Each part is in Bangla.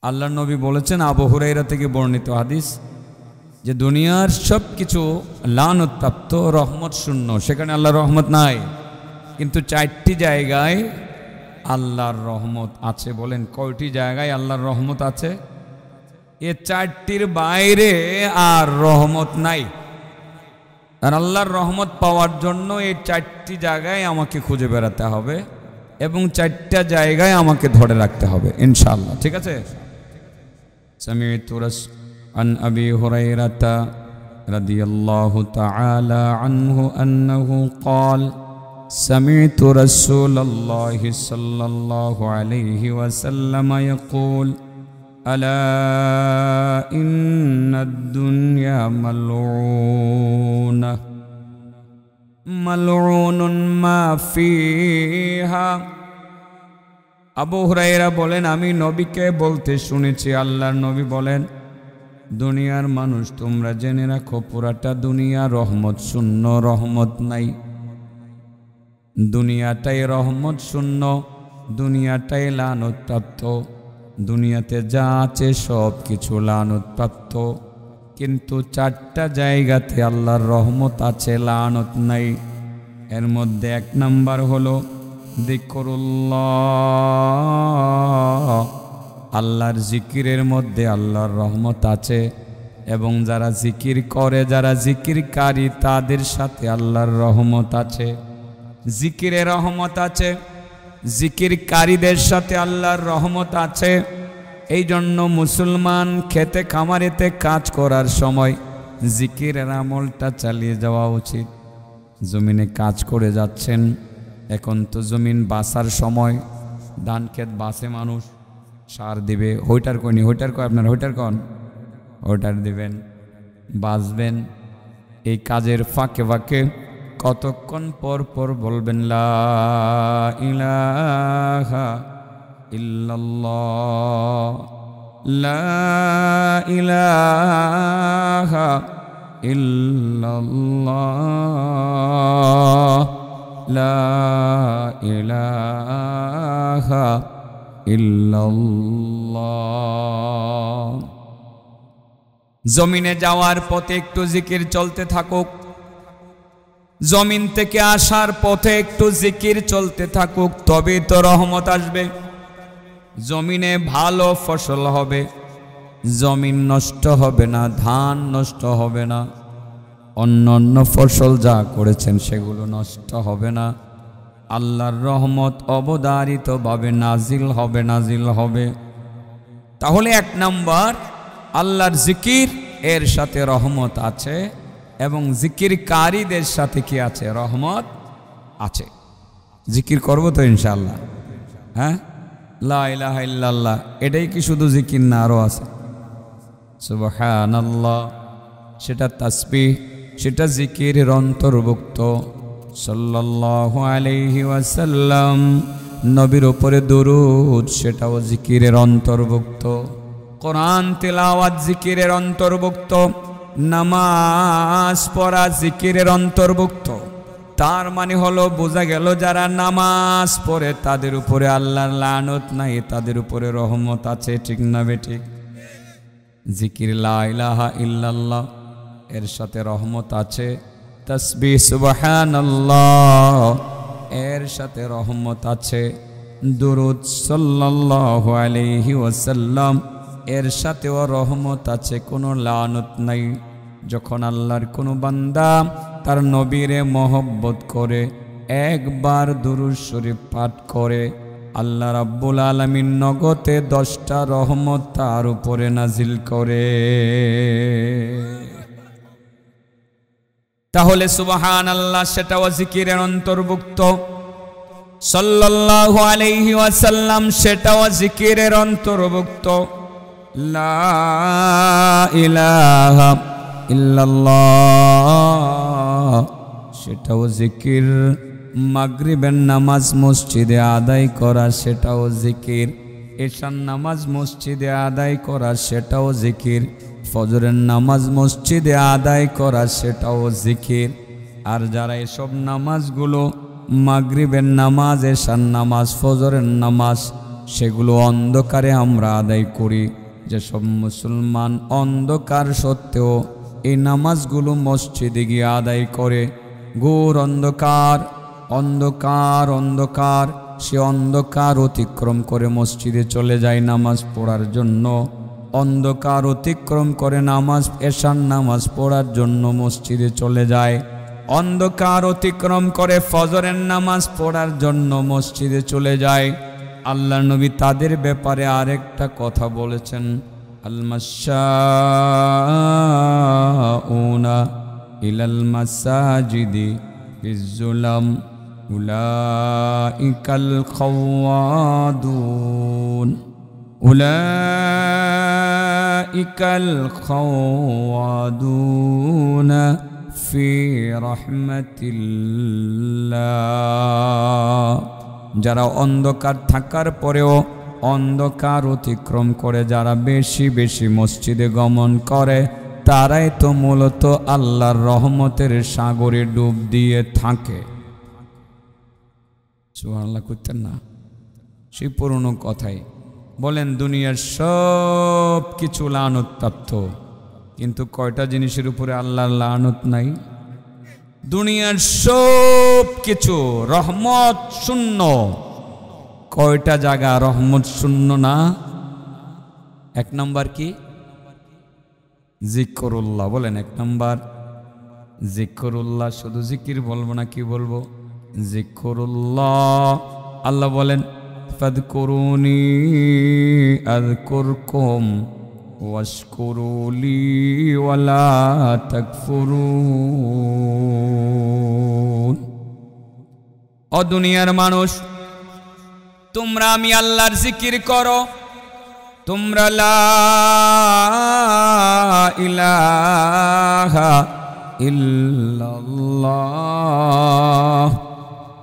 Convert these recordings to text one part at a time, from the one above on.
আল্লাহর নবী বলেছেন, আবু হুরায়রা থেকে বর্ণিত হাদিস, যে দুনিয়ার সব কিছু লানতপ্রাপ্ত, রহমত শূন্য, সেখানে আল্লাহর রহমত নাই, কিন্তু 4টি জায়গায় আল্লাহর রহমত আছে। বলেন কয়টি জায়গায় আল্লাহর রহমত আছে? এ 4টির বাইরে আর রহমত নাই। আর আল্লাহর রহমত পাওয়ার জন্য এই 4টি জায়গায় আমাকে খুঁজে বেড়াতে হবে এবং 4টা জায়গায় আমাকে ধরে রাখতে হবে ইনশাআল্লাহ। ঠিক আছে? সামি'তু আন আবি হুরায়রাতা রাদিয়াল্লাহু তাআলা আনহু আন্নাহু ক্বাল সামি'তু রাসূলাল্লাহি সাল্লাল্লাহু আলাইহি ওয়াসাল্লাম ইয়াকুল আলা ইন্নাদ দুনিয়া মালউনা মালউনুন মা ফিহা। আবু হুরায়রা বলেন, আমি নবীকে বলতে শুনেছি, আল্লাহর নবী বলেন, দুনিয়ার মানুষ তোমরা জেনে রাখো, পুরাটা দুনিয়া রহমত শূন্য, রহমত নাই। দুনিয়াটাই রহমত শূন্য, দুনিয়াটাই লানতপ্রাপ্ত। দুনিয়াতে যা আছে সব কিছু লানতপ্রাপ্ত, কিন্তু 4টা জায়গাতে আল্লাহর রহমত আছে, লানত নাই। এর মধ্যে 1 নাম্বার হলো যিকরুল্লাহ, আল্লাহর জিকিরের মধ্যে আল্লাহর রহমত আছে, এবং যারা জিকির করে, যারা জিকিরকারী, তাদের সাথে আল্লাহর রহমত আছে। জিকিরে রহমত আছে, জিকিরকারীদের সাথে আল্লাহর রহমত আছে। এই জন্য মুসলমান খেতে খামারেতে কাজ করার সময় জিকিরের আমলটা চালিয়ে যাওয়া উচিত। জমিনে কাজ করে যাচ্ছেন, এখন তো জমিন বাসার সময়, ধান ক্ষেত বাসে মানুষ, সার দিবে, হইটার কয়নি, হইটার কয় আপনার, হইটার কন, হইটার দিবেন, বাসবেন। এই কাজের ফাঁকে ফাঁকে কতক্ষণ পর পর বলবেন লা ইলাহা ইল্লাল্লাহ, লা ইলাহা ইল্লাল্লাহ, লা ইলাহা ইল্লাল্লাহ। জমিনে যাওয়ার পথে একটু জিকির চলতে থাকুক, জমিন থেকে আসার পথে একটু জিকির চলতে থাকুক, তবে তো রহমত আসবে। জমিনে ভালো ফসল হবে, জমিন নষ্ট হবে না, ধান নষ্ট হবে না, অন্য অন্য ফসল যা করেছেন সেগুলো নষ্ট হবে না। আল্লাহর রহমত অবধারিতভাবে নাজিল হবে, নাজিল হবে। তাহলে 1 নাম্বার আল্লাহর জিকির, এর সাথে রহমত আছে, এবং জিকিরকারীদের সাথে কি আছে? রহমত আছে। জিকির করব তো ইনশাআল্লাহ। হ্যাঁ, লা ইলাহা ইল্লাল্লাহ, এটাই কি শুধু জিকির না, আরো আছে সুবহানাল্লাহ, সেটা তাসবিহ, সেটা জিকিরের অন্তর্ভুক্ত। সাল্লাল্লাহু আলাইহি ওয়াসাল্লাম, নবীর উপরে দরুদ, সেটাও জিকিরের অন্তর্ভুক্ত। কোরআন তেলাওয়াত জিকিরের অন্তর্ভুক্ত। নামাজ পড়া জিকিরের অন্তর্ভুক্ত। তার মানে হলো বোঝা গেল, যারা নামাজ পড়ে তাদের উপরে আল্লাহর লানত নাই, তাদের উপরে রহমত আছে। ঠিক না বেঠিক? জিকির লা ইলাহা ইল্লাল্লাহ, এর সাথে রহমত আছে। তাসবিহ সুবহানাল্লাহ, এর সাথে রহমত আছে। দুরূদ সাল্লাল্লাহু আলাইহি ওয়াসাল্লাম, এর সাথেও রহমত আছে, কোনো লানত নাই। যখন আল্লাহর কোনো বান্দা তার নবীরে মহব্বত করে, একবার দুরূদ শরীফ পাঠ করে, আল্লাহ রাব্বুল আলামিন নগদে 10টা রহমত তার উপরে নাজিল করে। তাহলে সুবহানাল্লাহ, সেটাও জিকিরের অন্তর্ভুক্ত। সাল্লাল্লাহু আলাইহি ওয়াসাল্লাম, সেটাও জিকিরের অন্তর্ভুক্ত। লা ইলাহা ইল্লাল্লাহ, সেটাও জিকির। মাগরিবের নামাজ মসজিদে আদায় করা, সেটাও জিকির। এশার নামাজ মসজিদে আদায় করা, সেটাও জিকির। ফজরের নামাজ মসজিদে আদায় করা, সেটাও জিকির। আর যারা এসব নামাজগুলো, মাগরিবের নামাজ, এশার নামাজ, ফজরের নামাজ সেগুলো অন্ধকারে আমরা আদায় করি। যেসব মুসলমান অন্ধকার সত্ত্বেও এই নামাজগুলো মসজিদে গিয়ে আদায় করে, ঘোর অন্ধকার অন্ধকার অন্ধকার, সে অন্ধকার অতিক্রম করে মসজিদে চলে যায় নামাজ পড়ার জন্য, অন্ধকার অতিক্রম করে নামাজ এশার নামাজ পড়ার জন্য মসজিদে চলে যায়, অন্ধকার অতিক্রম করে ফজরের নামাজ পড়ার জন্য মসজিদে চলে যায়। আল্লাহ নবী তাদের ব্যাপারে আরেকটা কথা বলেছেন, আল মাশাউনা ইলাল মাসাজিদি বিযুলাম উলাইকাল খাওয়াদুন উলাইকাল খাওয়াদুন ফি রাহমাতিল্লাহ। যারা অন্ধকার থাকার পরেও অন্ধকার অতিক্রম করে যারা বেশি বেশি মসজিদে গমন করে, তারাই তো মূলত আল্লাহর রহমতের সাগরে ডুব দিয়ে থাকে। সুবহানাল্লাহ করতেন না? সেই পুরনো কথাই বলেন, দুনিয়ার সব কিছু লানত প্রাপ্ত, কিন্তু কয়টা জিনিসের উপরে আল্লাহর লানত নাই? দুনিয়ার সব কিছু রহমত শূন্য, কয়টা জায়গা রহমত শূন্য না? এক নম্বর কি? জিকরুল্লাহ। বলেন এক নম্বর জিকরুল্লাহ। শুধু জিকির বলবো না, কি বলবো? জিকরুল্লাহ। আল্লাহ বলেন ফাদকুরুনি আযকুরকুম ওয়াশকুরুলি ওয়ালা তাকফুরুন। ও দুনিয়ার মানুষ, তোমরা আমি আল্লাহর জিকির করো, তোমরা লা ইলাহা ইল্লাল্লাহ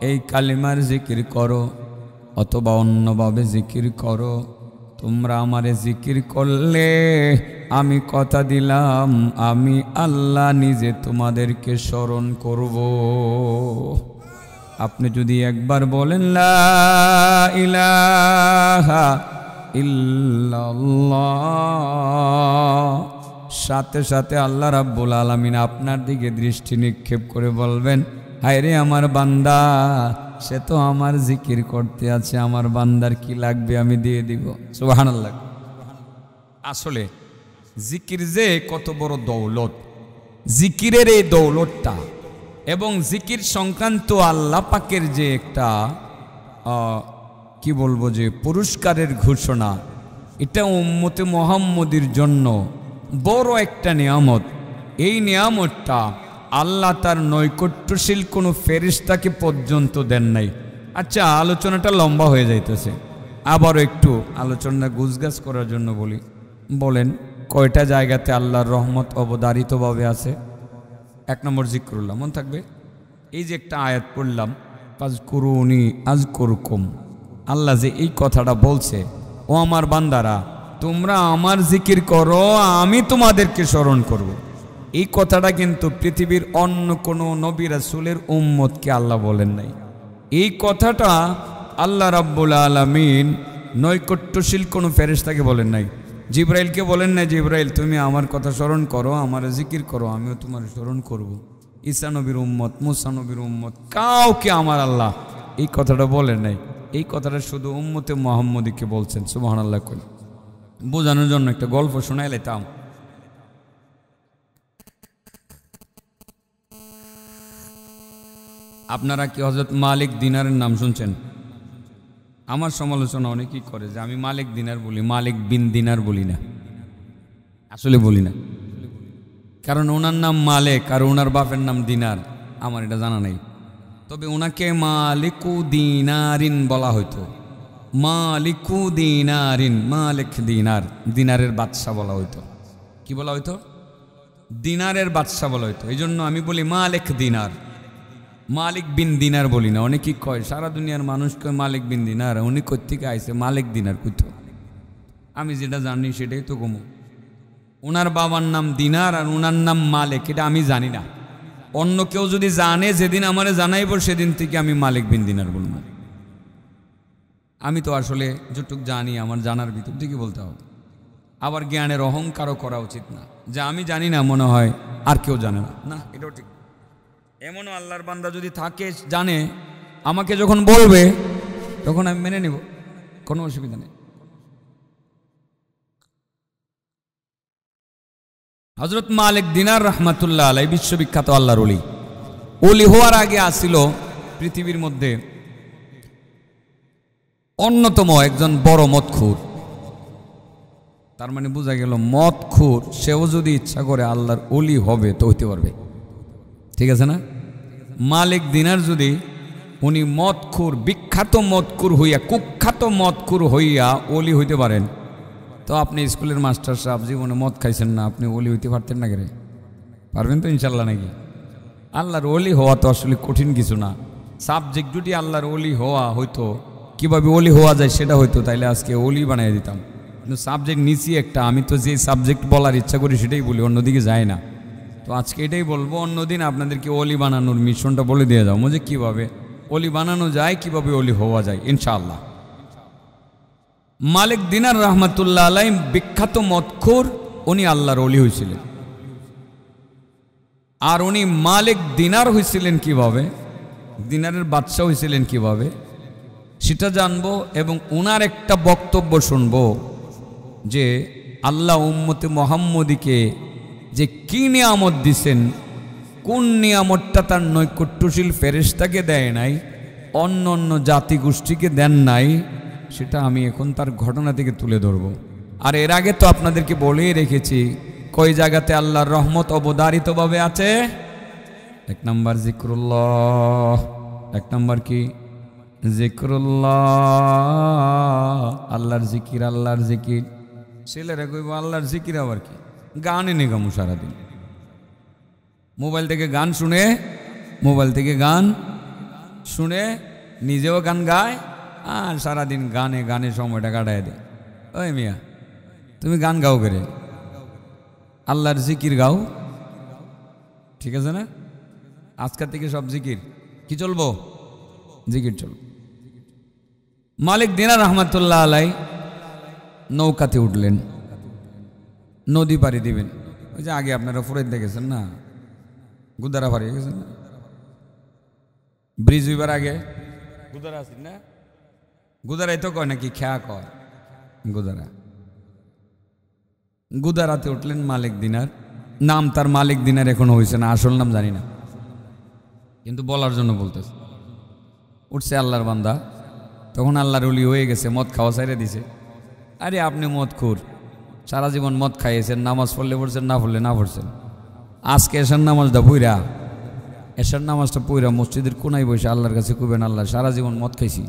এই কালিমার জিকির করো অথবা অন্যভাবে জিকির করো। তোমরা আমারে জিকির করলে আমি কথা দিলাম আমি আল্লাহ নিজে তোমাদেরকে স্মরণ করব। আপনি যদি একবার বলেন লা ইলাহা ইল্লাল্লাহ, সাথে সাথে আল্লাহ রাব্বুল আলামিন আপনার দিকে দৃষ্টি নিক্ষেপ করে বলবেন, হায় রে আমার বান্দা, সে তো আমার জিকির করতে আছে, আমার বান্দার কি লাগবে আমি দিয়ে দিব। সুবহানাল্লাহ। আসলে জিকির যে কত বড় দৌলত, জিকিরের এই দৌলতটা এবং জিকির সংক্রান্ত আল্লাহ পাকের যে একটা কি বলবো যে পুরস্কারের ঘোষণা, এটা উম্মতে মুহাম্মদীর জন্য বড় একটা নিয়ামত। এই নিয়ামতটা আল্লাহ তার নৈকট্যশীল কোনো ফেরেশতাকে পর্যন্ত দেন নাই। আচ্ছা, আলোচনাটা লম্বা হয়ে যাইতেছে, আবারও একটু আলোচনা গুছগাছ করার জন্য বলি। বলেন কয়টা জায়গাতে আল্লাহর রহমত অবধারিতভাবে আছে? এক নম্বর জিকরুল্লাহ, মন থাকবে। এই যে একটা আয়াত পড়লাম, ফাজকুরুনি আযকুরকুম, আল্লাহ যে এই কথাটা বলছে, ও আমার বান্দারা তোমরা আমার জিকির করো আমি তোমাদেরকে স্মরণ করব। এই কথাটা কিন্তু পৃথিবীর অন্য কোনো নবী রাসূলের উম্মতকে আল্লাহ বলেন নাই। এই কথাটা আল্লাহ রাব্বুল আলামিন নৈকট্যশীল কোনো ফেরেশতাকে বলেন নাই। জিবরাইলকে বলেন না, জিবরাইল তুমি আমার কথা স্মরণ করো, আমার জিকির করো, আমিও তোমার স্মরণ করব। ঈসা নবীর উম্মত, মুসা নবীর উম্মত, কাউকে আমার আল্লাহ এই কথাটা বলেন নাই। এই কথাটা শুধু উম্মতে মুহাম্মদীকে বলছেন। সুবহানাল্লাহ। কই বোঝানোর জন্য একটা গল্প শোনাই লাইতাম। আপনারা কি হযরত মালিক দিনারের নাম শুনছেন? আমার সমালোচনা অনেকেই করে যে আমি মালিক দিনার বলি, মালিক বিন দিনার বলি না। আসলে বলি না, কারণ ওনার নাম মালিক আর ওনার বাপের নাম দিনার, আমার এটা জানা নাই। তবে ওনাকে মালিকু দিনারিন বলা হইতো, মালিকু দিনারিন, মালিক দিনার, দিনারের বাদশা বলা হইতো। কি বলা হইতো? দিনারের বাদশা বলা হইতো। এই জন্য আমি বলি মালিক দিনার, মালিক বিন দিনার বলি না। অনেকেই কয়, সারা দুনিয়ার মানুষ কয় মালিক বিন দিনার, উনি কোত্থেকে আইছে মালিক দিনার কইতো। আমি যেটা জানি সেটাই তো কমু। ওনার বাবার নাম দিনার আর ওনার নাম মালিক, এটা আমি জানি না। অন্য কেউ যদি জানে, যেদিন আমারে জানাইব সেদিন থেকে আমি মালিক বিন দিনার বলবো। আমি তো আসলে যেটুক জানি আমার জানার ভিতর থেকে বলতে হবে। আবার জ্ঞানের অহংকারও করা উচিত না, যে আমি জানি না মনে হয় আর কেউ জানে না, না এটাও ঠিক। এমনও আল্লাহর বান্দা যদি থাকে জানে, আমাকে যখন বলবে তখন আমি মেনে নেব, কোনো অসুবিধা নেই। হযরত মালিক দিনার রাহমাতুল্লাহ আলাইহি বিশ্ববিখ্যাত আল্লাহর ওলি। ওলি হওয়ার আগে আসিল পৃথিবীর মধ্যে অন্যতম একজন বড় মদখুর। তার মানে বোঝা গেল মদখুর সেও যদি ইচ্ছা করে আল্লাহর ওলি হবে তো হইতে পারবে, ঠিক আছে না? মালিক দিনার যদি উনি মদখুর, বিখ্যাত মদখুর হইয়া, কুখ্যাত মদখুর হইয়া ওলি হইতে পারেন, তো আপনি স্কুলের মাস্টার সাহেব জীবনে মদ খাইছেন না, আপনি ওলি হইতে পারতেন না? কেরে পারবেন তো ইনশাল্লাহ নাকি? আল্লাহর ওলি হওয়া তো আসলে কঠিন কিছু না। সাবজেক্ট যদি আল্লাহর ওলি হওয়া হইতো, কিভাবে ওলি হওয়া যায় সেটা হইতো, তাইলে আজকে ওলি বানিয়ে দিতাম। কিন্তু সাবজেক্ট নিচি একটা, আমি তো যে সাবজেক্ট বলার ইচ্ছা করি সেটাই বলি, অন্যদিকে যায় না। তো আজকে এটাই বলবো, অন্যদিন আপনাদেরকে ওলি বানানোর মিশনটা বলে দিয়ে যাও, যে কীভাবে ওলি বানানো যায়, কিভাবে ওলি হওয়া যায় ইনশাআল্লাহ। মালিক দিনার রাহমাতুল্লাহ আলাইহি বিখ্যাত মদখুর, উনি আল্লাহর ওলি হয়েছিলেন। আর উনি মালিক দিনার হয়েছিলেন কিভাবে, দিনারের বাদশা হয়েছিলেন কিভাবে, সেটা জানবো। এবং ওনার একটা বক্তব্য শুনবো যে আল্লাহ উম্মতে মুহাম্মদীকে যে কি নিয়ামত দিছেন, কোন নিয়ামতটা তার নৈকট্যশীল ফেরেশতাকে দেয় নাই, অন্য অন্য জাতিগোষ্ঠীকে দেন নাই, সেটা আমি এখন তার ঘটনা থেকে তুলে ধরব। আর এর আগে তো আপনাদেরকে বলেই রেখেছি কই জায়গাতে আল্লাহর রহমত অবধারিতভাবে আছে। এক নম্বর জিক্রুল্লাহ, এক নম্বর কি? জিক্রুল্লাহ, আল্লাহর জিকির, আল্লাহর জিকির। ছেলেরা কইব আল্লাহর জিকির আবার কি? গান এনে গামু সারাদিন, মোবাইল থেকে গান শুনে, মোবাইল থেকে গান শুনে নিজেও গান গায় আর সারাদিন গানে গানে সময়টা কাটায় দেয়। ওই মিয়া, তুমি গান গাও করে, আল্লাহর জিকির গাও, ঠিক আছে না? আজকের থেকে সব জিকির কি চলবো? জিকির চলবো। মালিক দিনার রহমাতুল্লাহ আলাইহি নৌকাতে উঠলেন, নদী পাড়ি দিবেন। ওই যে আগে আপনারা ফুরাইতে দেখেছেন না, গুদারা পাড়ি গেছেন না, ব্রিজ হইবার আগে গুদারা আছেন না, গুদারাই তো কয় নাকি খেয়া কয় গুদারা। গুদারাতে উঠলেন মালিক দিনার, নাম তার মালিক দিনার এখনো হয়েছে না, আসল নাম জানি না, কিন্তু বলার জন্য বলতেছে। উঠছে আল্লাহর বান্দা, তখন আল্লাহর ওলি হয়ে গেছে, মদ খাওয়া ছাইড়ে দিছে। আরে আপনি মদ খুর, সারা জীবন মদ খাইয়েছেন, নামাজ পড়লে পড়ছেন, না পড়লে না পড়ছেন। আজকে এশার নামাজটা পইরা, এশার নামাজটা পইরা মসজিদের কোনায় বসে আল্লাহর কাছে কইবেন, আল্লাহ সারা জীবন মদ খাইছি,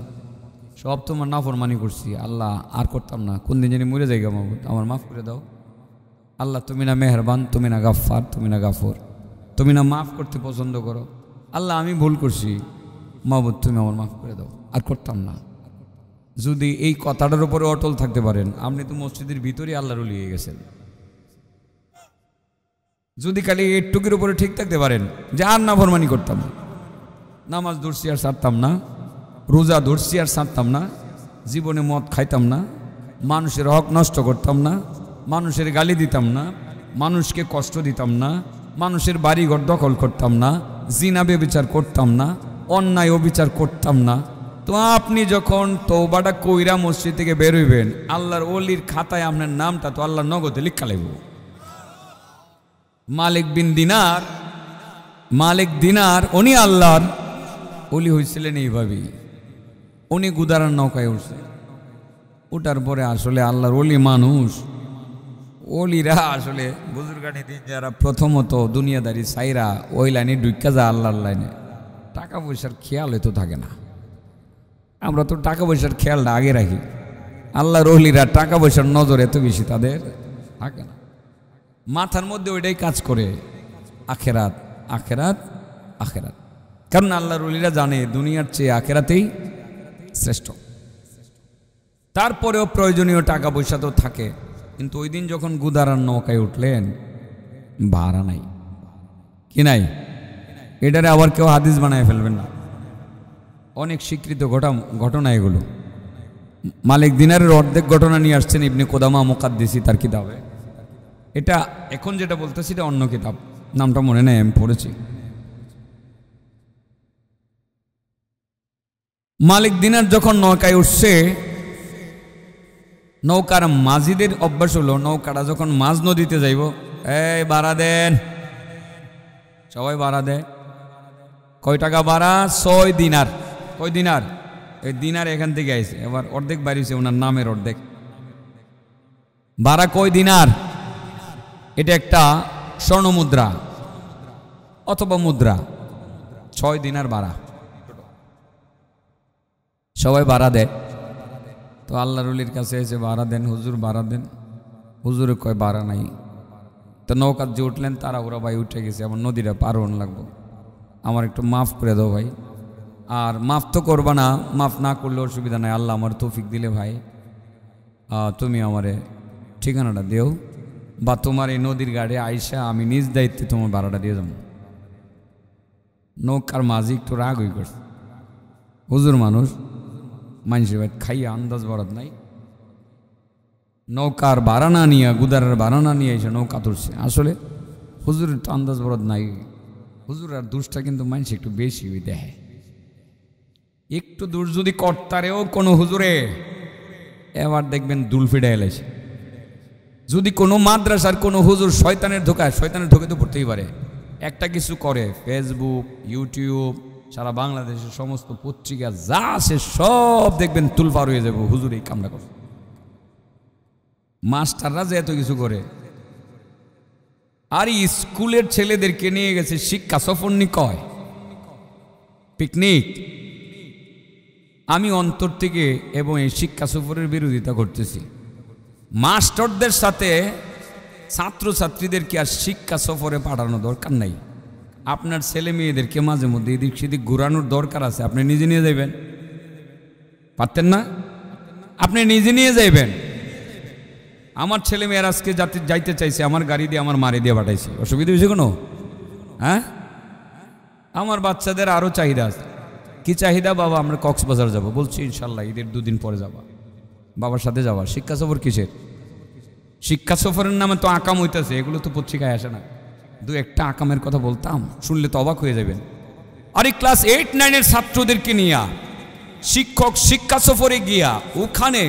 সব তোমার নাফরমানি করছি, আল্লাহ আর করতাম না, কোন দিন জানি মরে যাইগা মাহবুদ, আমার মাফ করে দাও। আল্লাহ তুমি না মেহরবান, তুমি না গাফফার, তুমি না গাফর, তুমি না মাফ করতে পছন্দ করো। আল্লাহ আমি ভুল করছি, মাহবুদ তুমি আমার মাফ করে দাও, আর করতাম না। যদি এই কথাটার উপরে অটল থাকতে পারেন, আপনি তো মসজিদের ভিতরে আল্লাহর ওলি হয়ে গেছেন। যদি খালি এইটুকুর উপরে ঠিক থাকতে পারেন যে আর নাফরমানি করতাম না, নামাজ ধরছি আর ছাড়তাম না, রোজা ধরছি আর ছাড়তাম না, জীবনে মদ খাইতাম না, মানুষের হক নষ্ট করতাম না, মানুষের গালি দিতাম না, মানুষকে কষ্ট দিতাম না, মানুষের বাড়িঘর দখল করতাম না, জিনা ব্যভিচার করতাম না, অন্যায় অবিচার করতাম না, তো আপনি যখন তওবাটা কইরা মসজিদ থেকে বের হইবেন, আল্লাহর ওলির খাতায় আপনার নামটা তো আল্লাহর নগদে লিখা লাগবে। মালিক বিন দিনার, মালিক দিনার উনি আল্লাহর ওলি হয়েছিলেন এইভাবেই। উনি গুদারার নৌকায় উঠছে, ওটার পরে আসলে আল্লাহর ওলি মানুষ, ওলিরা আসলে বুজুর্গানি দিন যারা প্রথমত দুনিয়াদারি সাইরা ওই লাইনে ঢুকা যায় আল্লাহর লাইনে, টাকা পয়সার খেয়াল হয়তো থাকে না। আমরা তো টাকা পয়সার খেয়ালটা আগে রাখি, আল্লাহর ওলিরা টাকা পয়সার নজর এত বেশি তাদের থাকে না, মাথার মধ্যে ওইটাই কাজ করে, আখেরাত আখেরাত আখেরাত। কারণ আল্লাহর ওলিরা জানে দুনিয়ার চেয়ে আখেরাতেই শ্রেষ্ঠ। তারপরেও প্রয়োজনীয় টাকা পয়সা তো থাকে, কিন্তু ওই দিন যখন গুদারার নৌকায় উঠলেন, ভাড়া নাই, কি নাই, এটারে আবার কেউ হাদিস বানায় ফেলবেন না, অনেক স্বীকৃত ঘটনা এগুলো। মালিক দিনারের অর্ধেক ঘটনা নিয়ে আসছেন ইবনে কুদামা মুকাদ্দিসি তার কিতাবে। এটা এখন যেটা বলতেছি এটা অন্য কিতাব, নামটা মনে নেই, আমি পড়েছি। মালিক দিনার যখন নৌকায় উঠছে, নৌকার মাঝিদের অভ্যাস হলো নৌকাটা যখন মাঝ নদীতে যাইব, এই ভাড়া দেন, সবাই ভাড়া দেয়। কয় টাকা ভাড়া? 6 দিনার। কয় দিনার? এই দিনার এখান থেকে আইছে, এবার অর্ধেক বাড়িছে ওনার নামের অর্ধেক। ভাড়া কয় দিনার? এটা একটা স্বর্ণ মুদ্রা অথবা মুদ্রা, 6 দিনার ভাড়া। সবাই ভাড়া দেয়। তো আল্লাহ রুলির কাছে এসে ভাড়া দেন হুজুর, ভাড়া দেন। হুজুরে কয় ভাড়া নাই। তো নৌকার যে উঠলেন তারা ওরা ভাই উঠে গেছে, আমার নদীটা পার হন লাগবো, আমার একটু মাফ করে দাও ভাই। আর মাফ তো করবা না, মাফ না করলে অসুবিধা নাই, আল্লাহ আমার তৌফিক দিলে ভাই তুমি আমারে ঠিকানাটা দিও, বা তোমার এই নদীর গাড়ি আইসা আমি নিজ দায়িত্বে তোমার ভাড়াটা দিয়ে যাবো। নৌকার মাঝি একটু রাগ হয়ে করছে, হুজুর মানুষ, মানুষের ভাই খাইয়া আন্দাজ বরাদ নাই, নৌকার ভাড়া না নিয়ে, গুদারের ভাড়া না নিয়ে এসে নৌকা তুলছে। আসলে হুজুরের তো আন্দাজ বরাদ নাই, হুজুর আর দুষ্টা কিন্তু মানুষ একটু বেশি দেখে। একটু দূর যদি কর্তারেও কোনো হুজুরে এবার দেখবেন দুলফিডা এলেছে। যদি কোনো মাদ্রাসার কোনো হুজুর শয়তানের ধোকায়, শয়তানের ধোকে তো পড়তেই পারে, একটা কিছু করে, ফেসবুক, ইউটিউব, সারা বাংলাদেশের সমস্ত পত্রিকা যা আছে সব দেখবেন তুলপার হয়ে যাবো, হুজুর এই কামটা করে। মাস্টাররা যে এত কিছু করে, আর স্কুলের ছেলেদেরকে নিয়ে গেছে শিক্ষা সফর কয় পিকনিক। আমি অন্তর থেকে এবং এই শিক্ষা সফরের বিরোধিতা করতেছি। মাস্টারদের সাথে ছাত্রছাত্রীদেরকে আর শিক্ষা সফরে পাঠানো দরকার নাই। আপনার ছেলে মেয়েদেরকে মাঝে মধ্যে এদিক সেদিক ঘুরানোর দরকার আছে, আপনি নিজে নিয়ে যাইবেন, পারতেন না? আপনি নিজে নিয়ে যাইবেন। আমার ছেলে মেয়ের আজকে যাইতে চাইছে, আমার গাড়ি দিয়ে আমার মারি দিয়ে পাঠাইছি, অসুবিধা হয়েছে কোনো? হ্যাঁ, আমার বাচ্চাদের আরও চাহিদা আছে। কি চাহিদা? বাবা আমরা কক্সবাজার যাব, বলছি ইনশাল্লাহ ঈদের 2 দিন পরে যাবা, বাবার সাথে যাবা। শিক্ষা সফর কিসের? শিক্ষা সফরের নামে তো আকাম হইতেছে, এগুলো তো পত্রিকায় আসে না। 2-1টা আকামের কথা বলতাম, শুনলে তো অবাক হয়ে যাবেন। আরে ক্লাস 8-9-এর ছাত্রদেরকে নিয়ে শিক্ষক শিক্ষা সফরে গিয়া ওখানে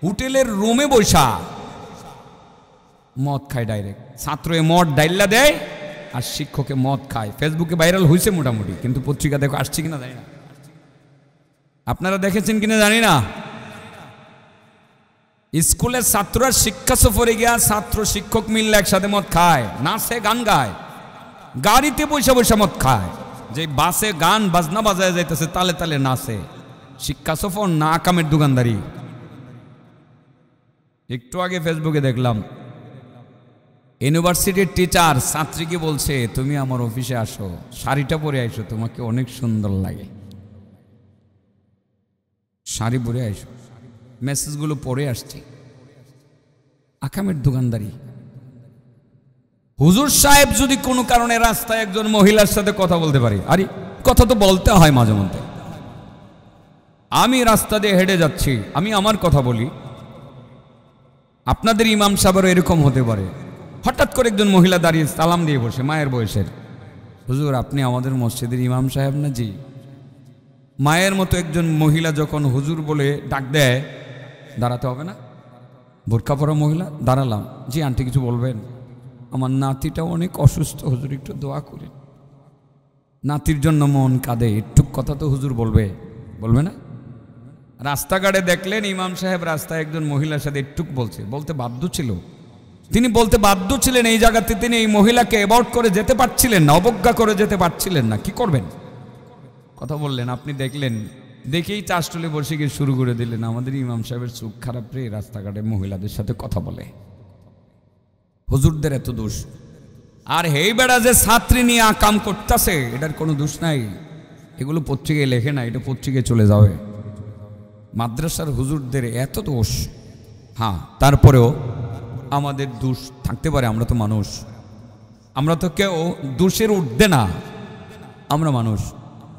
হোটেলের রুমে বসা মদ খায় ডাইরেক্ট। ছাত্র মদ ডাইল্লা দেয় আর শিক্ষকে মদ খায়। ফেসবুকে ভাইরাল হয়েছে মোটামুটি, কিন্তু পত্রিকা দেখো আসছে কিনা জানি না, আপনারা দেখেছেন কিনা জানি না। স্কুলের ছাত্ররা শিক্ষা সফরে গিয়া ছাত্র শিক্ষক মিললে একসাথে মদ খায়, নাচে গান গায়, গাড়িতে বসে বসে মদ খায়, যে বাসে গান বাজনা বাজায় যাইতেছে তালে তালে নাচে। শিক্ষা সফর না আকামের দোকানদারি। একটু আগে ফেসবুকে দেখলাম ইউনিভার্সিটির টিচার ছাত্রীকে বলছে, তুমি আমার অফিসে আসো, শাড়িটা পরে আইসো, তোমাকে অনেক সুন্দর লাগে, শাড়ি পরে আইসো। মেসেজগুলো পড়ে আসছে। আকামের দোকানদারি। হুজুর সাহেব যদি কোনো কারণে রাস্তায় একজন মহিলার সাথে কথা বলতে পারি, আরে কথা তো বলতে হয় মাঝে মধ্যে। আমি রাস্তা দিয়ে হেঁটে যাচ্ছি, আমি আমার কথা বলি, আপনাদের ইমাম সাহেবেরও এরকম হতে পারে। হঠাৎ করে একজন মহিলা দাঁড়িয়ে সালাম দিয়ে বসে, মায়ের বয়সের, হুজুর আপনি আমাদের মসজিদের ইমাম সাহেব না? জি। মায়ের মতো একজন মহিলা যখন হুজুর বলে ডাক দেয়, দাঁড়াতে হবে না? বোরকা পরা মহিলা, দাঁড়ালাম। জি আন্টি কিছু বলবেন? আমার নাতিটা অনেক অসুস্থ হুজুর, একটু দোয়া করেন। নাতির জন্য মন কাঁদে, একটু কথা তো হুজুর বলবে, বলবে না? রাস্তাঘাটে দেখলেন ইমাম সাহেব রাস্তায় একজন মহিলার সাথে একটু বলতে বাধ্য ছিল। তিনি বলতে বাধ্য ছিলেন, এই জায়গাতে তিনি এই মহিলাকে অ্যাভয়েড করে যেতে পারছিলেন না, অবজ্ঞা করে যেতে পারছিলেন না। কি করবেন? কথা বললেন। আপনি দেখলেন, দেখেই চাষটলে বসে গিয়ে শুরু করে দিলেন। আমাদের ইমাম সাহেবের চোখ খারাপ রে, রাস্তাঘাটে মহিলাদের সাথে কথা বলে। হুজুরদের এত দোষ। আর হেই বেড়া যে ছাত্রী নিয়ে কাম করতেছে, এটার কোনো দোষ নাই। এগুলো পত্রিকায় লেখে না, এটা পত্রিকায় চলে যাবে। মাদ্রাসার হুজুরদের এত দোষ। হ্যাঁ, তারপরেও আমাদের দোষ থাকতে পারে, আমরা তো মানুষ। আমরা তো কেউ দোষের ঊর্ধ্বে না, আমরা মানুষ।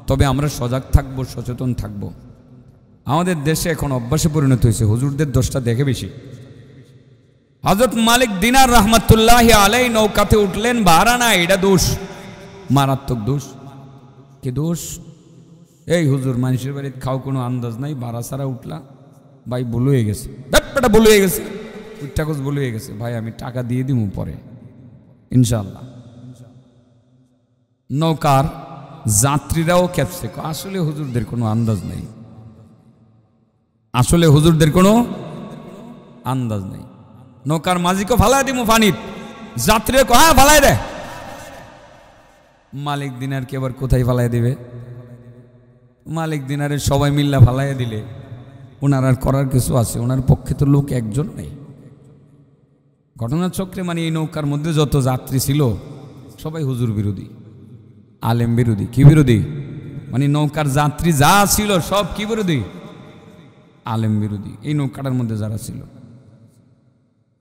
তবে আমরা সজাগ থাকবো, সচেতন থাকবো। আমাদের দেশে এখন অভ্যাসে পরিণত হয়েছে হুজুরদের দোষটা দেখে বেশি। হযরত মালিক দিনার রহমাতুল্লাহি আলাইহি নৌকাতে উঠলেন, ভাড়া না, এটা দোষ, মারাত্মক দোষ। কি দোষ? এই হুজুর মানুষের বাড়িতে খাও, কোনো আন্দাজ নাই, ভাড়া ছাড়া উঠলা, ভাই ভুল হয়ে গেছে, ব্যাপারটা ভুল হয়ে গেছে, টাকা ভুল হয়ে গেছে, ভাই আমি টাকা দিয়ে দিব পরে ইনশাআল্লাহ। নৌকার যাত্রীরাও ক্যাপসে, আসলে হুজুরদের কোনো আন্দাজ নেই, আসলে হুজুরদের কোনো আন্দাজ নেই। নৌকার মাঝিকে ফালাই দিব পানিত, যাত্রীরা হ্যাঁ ফালাই দে। মালিক দিনারকে আবার কোথায় ফালাই দিবে? মালিক দিনারের সবাই মিল্লা ফালাইয়া দিলে ওনার আর করার কিছু আছে? ওনার পক্ষে তো লোক একজন নেই। ঘটনাচক্রে মানে এই নৌকার মধ্যে যত যাত্রী ছিল সবাই হুজুর বিরোধী, আলেম বিরোধী। কি বিরোধী? মানে নৌকার যাত্রী যা ছিল সব কি বিরোধী? আলেম বিরোধী। এই নৌকাটার মধ্যে যারা ছিল,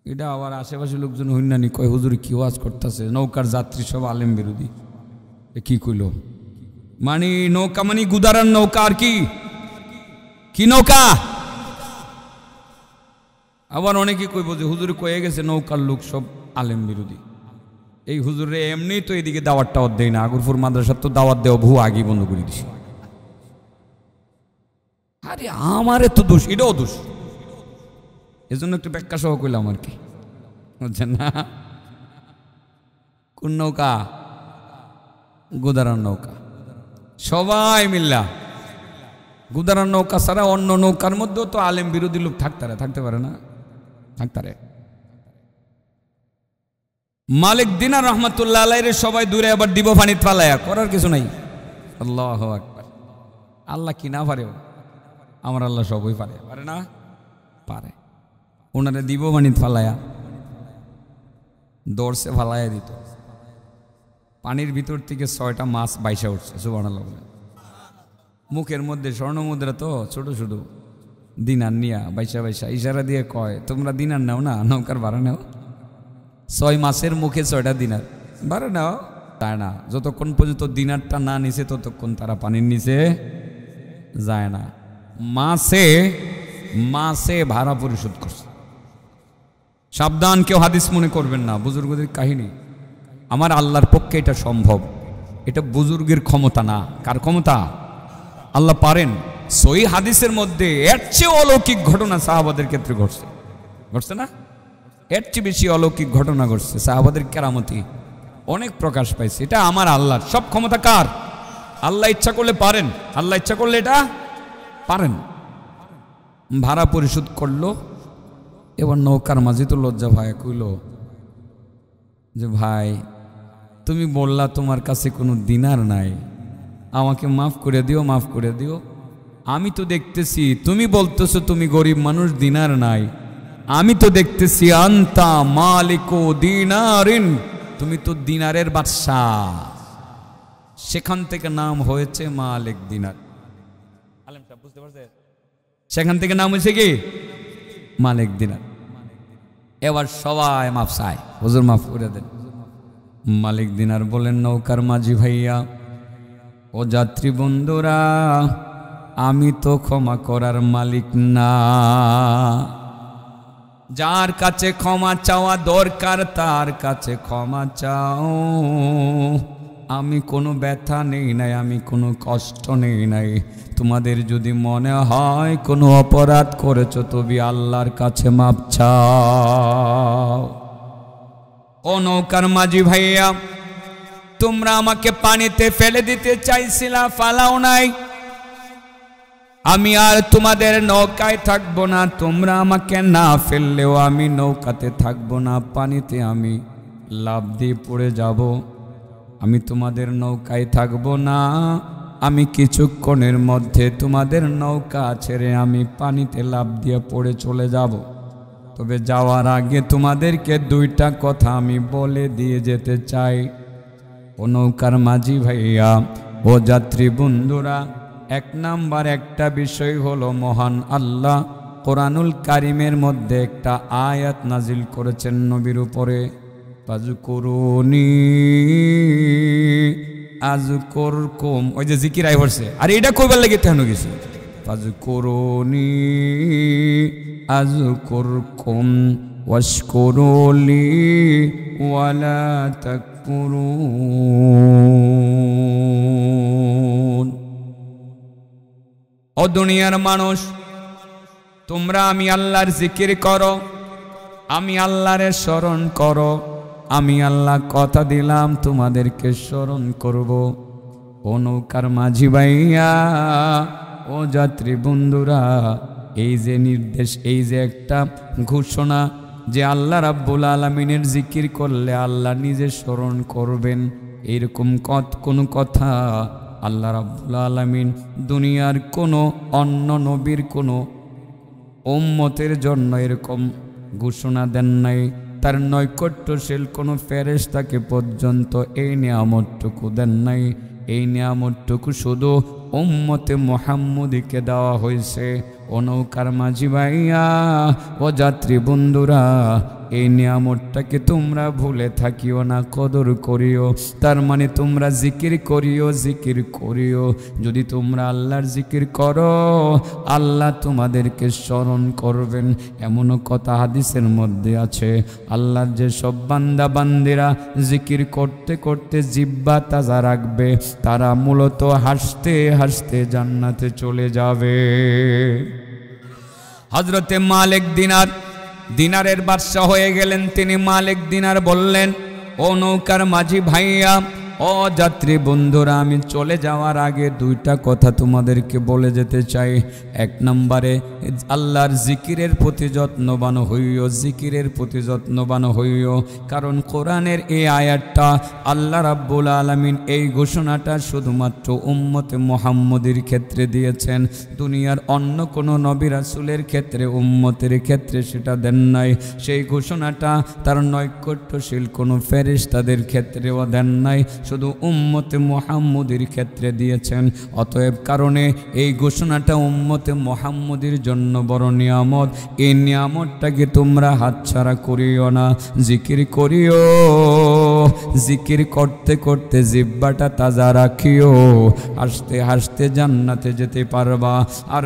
এটা আবার আশেপাশে লোকজন হইনানি কয় হুজুর কি ওয়াজ করতেছে, নৌকার যাত্রী সব আলেম বিরোধী। কি কইল? মানে নৌকা মানে গুদারান নৌকা, আর কি কি নৌকা? আবার অনেকে কইব যে হুজুর কয়ে গেছে নৌকার লোক সব আলেম বিরোধী। এই হুজুরে এমনি তো এদিকে দাওয়াত টাওয়াত দেয় না, আগরপুর মাদ্রাসার তো দাওয়াত দেওয়া ভু আগে বন্ধ করে দিছে। আরে আমারে তো দোষ, এটাও দোষ। এজন্য একটু ব্যাখ্যা সহ কইলাম আর কি, বুঝছেন না? কোন নৌকা? গুদারান নৌকা। সবাই মিল্লা গুদারান নৌকা ছাড়া অন্য নৌকার মধ্যেও তো আলেম বিরোধী লোক থাকতে পারে না? থাকতারে। মালিক দিনার রহমাতুল্লাহ আলাইহির সবাই দূরে আবার দিব পানি ফালায়া, করার কিছু নাই। আল্লাহু আকবার। আল্লাহ কি না পারে? আমার আল্লাহ সবই পারে, পারে না? পারে। ওনারে দিব পানি ফালায়া, দৌড়ছে ফালায়া দিত, পানির ভিতর থেকে 6টা মাছ বাইসা উঠছে। সুবহানাল্লাহ। মুখের মধ্যে স্বর্ণ মুদ্রা, তো ছোট ছোট দিনার নিয়া বাইসা বাইসা ইশারা দিয়ে কয়, তোমরা দিনার নাও না, নৌকার ভাড়া নাও। 6 মাসের মুখে 6টা দিনার ভাড়া নাও। তাই না, যতক্ষণ পর্যন্ত দিনারটা না নিছে ততক্ষণ তারা পানির নিচে যায় না। মাসে মাসে ভাড়া পরিশোধ করছে। সাবধান, কেউ হাদিস মনে করবেন না, বুজুর্গদের কাহিনী। আমার আল্লাহর পক্ষে এটা সম্ভব। এটা বুজুর্গের ক্ষমতা না। কার ক্ষমতা? আল্লাহ পারেন। সহি হাদিসের মধ্যে এর চেয়ে অলৌকিক ঘটনা সাহাবাদের ক্ষেত্রে ঘটছে, ঘটছে না? এর চেয়ে বেশি অলৌকিক ঘটনা ঘটছে। সাহাবাদের কেরামতি অনেক প্রকাশ পাইছে। এটা আমার আল্লাহর সব ক্ষমতা। কার? আল্লাহ ইচ্ছা করলে পারেন, আল্লাহ ইচ্ছা করলে এটা পারেন। ভাড়া পরিশোধ করলো। এবার নৌকার মাঝি তো লজ্জা ভাই কইল যে ভাই তুমি বললা তোমার কাছে কোনো দিনার নাই, আমাকে মাফ করে দিও, মাফ করে দিও। আমি তো দেখতেছি তুমি বলতেছো তুমি গরিব মানুষ, দিনার নাই। আমি তো দেখতেছি আন্তা মালিকু দিনারিন, তুমি তো দিনারের বাদশাহ। সেখান থেকে নাম হয়েছে মালিক দিনার। আলেম সাহেব বুঝতে পারছে? সেখান থেকে নাম হয়েছে কি? মালিক দিনার। এবার সবাই মাফ চায়, হুজুর মাফ করে দেন। মালিক দিনার বলেন, নৌকার মাঝি ভাইয়া ও যাত্রী বন্ধুরা, আমি তো ক্ষমা করার মালিক না। যার কাছে ক্ষমা চাওয়া দরকার তার কাছে ক্ষমা চাও। আমি কোনো ব্যথা নেই নাই, আমি কোনো কষ্ট নেই নাই। তোমাদের যদি মনে হয় কোনো অপরাধ করেছো, তবে আল্লাহর কাছে মাপ চাও। ও নৌকার মাঝি ভাইয়া, তোমরা আমাকে পানিতে ফেলে দিতে চাইছিলা, ফালাও নাই। আমি আর তোমাদের নৌকায় থাকবো না। তোমরা আমাকে না ফেললেও আমি নৌকাতে থাকবো না, পানিতে আমি লাফ দিয়ে পড়ে যাব। আমি তোমাদের নৌকায় থাকবো না। আমি কিছুক্ষণের মধ্যে তোমাদের নৌকা ছেড়ে আমি পানিতে লাফ দিয়ে পড়ে চলে যাব। তবে যাওয়ার আগে তোমাদেরকে 2টা কথা আমি বলে দিয়ে যেতে চাই। ও নৌকার মাঝি ভাইয়া, ও যাত্রী বন্ধুরা, 1 নাম্বার একটা বিষয় হলো, মহান আল্লাহ কোরআনুল কারিমের মধ্যে একটা আয়াত নাজিল করেছেন নবীর উপরে, ফাজকুরুনি আযকুরকুম। ওই যে জিকির আই পড়ছে, আর এটা কইবার লাগে তেন গেছে। ফাযকুরুনি আযকুরকুম ওয়াশকুরুলি ওয়ালা তাকফুরুন। ও দুনিয়ার মানুষ, তোমরা আমি আল্লাহর জিকির করো, আমি আল্লাহরে স্মরণ করো। আমি আল্লাহ কথা দিলাম তোমাদেরকে স্মরণ করব। ও নৌকার মাঝি ভাইয়া, ও যাত্রী বন্ধুরা, এই যে নির্দেশ, এই যে একটা ঘোষণা যে আল্লাহ রাব্বুল আলামিনের জিকির করলে আল্লাহ নিজে স্মরণ করবেন, এরকম কোনো কথা আল্লাহ রাব্বুল আলামিন দুনিয়ার কোনো অন্য নবীর কোনো উম্মতের জন্য এরকম ঘোষণা দেন নাই। তার নৈকট্যশীল কোনো ফেরেশতাকে পর্যন্ত এই নিয়ামতটুকু দেন নাই। এই নিয়ামতটুকু শুধু উম্মতে মুহাম্মদীকে দেওয়া হয়েছে। ও নৌকার মাঝি ভাইয়া, ও যাত্রী বন্ধুরা, এই নিয়ামতটাকে তোমরা ভুলে থাকিও না, কদর করিও। তার মানে তোমরা জিকির করিও, জিকির করিও। যদি তোমরা আল্লাহর জিকির করো, আল্লাহ তোমাদেরকে স্মরণ করবেন। এমনও কথা হাদিসের মধ্যে আছে, আল্লাহর যে সব বান্দা বান্দিরা জিকির করতে করতে জিহ্বা তাজা রাখবে, তারা মূলত হাসতে হাসতে জান্নাতে চলে যাবে। হযরতে মালিক দিনারের বাদশা হয়ে গেলেন। তিনি মালিক দিনার বললেন, ও নৌকার মাঝি ভাইয়া, ও যাত্রী বন্ধুরা, আমি চলে যাওয়ার আগে দুইটা কথা তোমাদেরকে বলে যেতে চাই। এক নম্বরে আল্লাহর জিকিরের প্রতি যত্নবান হইও, জিকিরের প্রতি যত্নবান হইও। কারণ কোরআনের এই আয়াতটা আল্লাহ রাব্বুল আলামিন এই ঘোষণাটা শুধুমাত্র উম্মতে মুহাম্মদীর ক্ষেত্রে দিয়েছেন। দুনিয়ার অন্য কোনো নবী রাসূলের ক্ষেত্রে, উম্মতের ক্ষেত্রে সেটা দেন নাই। সেই ঘোষণাটা তার নৈকট্যশীল কোনো ফেরেশতাদের ক্ষেত্রেও দেন নাই, শুধু উম্মতে মুহাম্মদীর ক্ষেত্রে দিয়েছেন। অতএব কারণে এই ঘোষণাটা উম্মতে মুহাম্মদীর জন্য বড় নিয়ামত। এই নিয়ামতটাকে তোমরা হাতছাড়া করিও না, জিকির করিও। জিকির করতে করতে জিহ্বাটা তাজা রাখিও, হাসতে হাসতে জান্নাতে যেতে পারবা। আর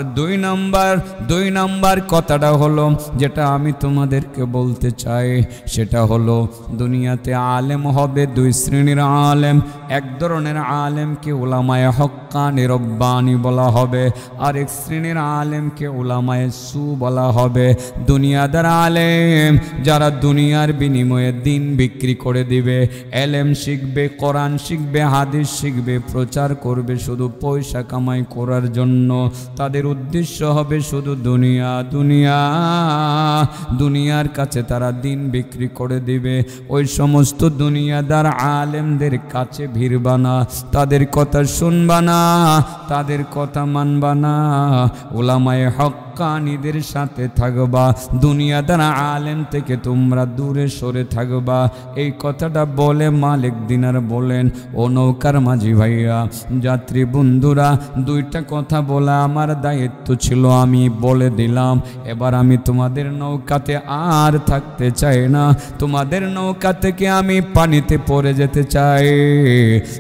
দুই নাম্বার কথাটা হলো, যেটা আমি তোমাদেরকে বলতে চাই, সেটা হলো দুনিয়াতে আলেম হবে দুই শ্রেণীর আলেম। এক ধরনের আলেমকে উলামায়ে হক্কানি রব্বানি বলা হবে, আর এক শ্রেণীর আলেমকে উলামায়ে সু বলা হবে। দুনিয়াদার আলেম যারা দুনিয়ার বিনিময়ে দিন বিক্রি করে দিবে, এলেম শিখবে, কোরআন শিখবে, হাদিস শিখবে, প্রচার করবে শুধু পয়সা কামাই করার জন্য। তাদের উদ্দেশ্য হবে শুধু দুনিয়া, দুনিয়া, দুনিয়ার কাছে তারা দিন বিক্রি করে দিবে। ওই সমস্ত দুনিয়াদার আলেমদের কাছে ভিড়বা না, তাদের কথা শুনবা না, তাদের কথা মানবা না। উলামায়ে হক্কানিদের সাথে থাকবা, দুনিয়াদার আলেম থেকে তোমরা দূরে সরে থাকবা। এই কথাটা বলে মালিক দিনার বলেন, ও নৌকার মাঝি ভাইয়া, যাত্রী বন্ধুরা, দুইটা কথা বলা আমার দায়িত্ব ছিল, আমি বলে দিলাম। এবার আমি তোমাদের নৌকাতে আর থাকতে চাই না, তোমাদের নৌকা থেকে আমি পানিতে পড়ে যেতে চাই।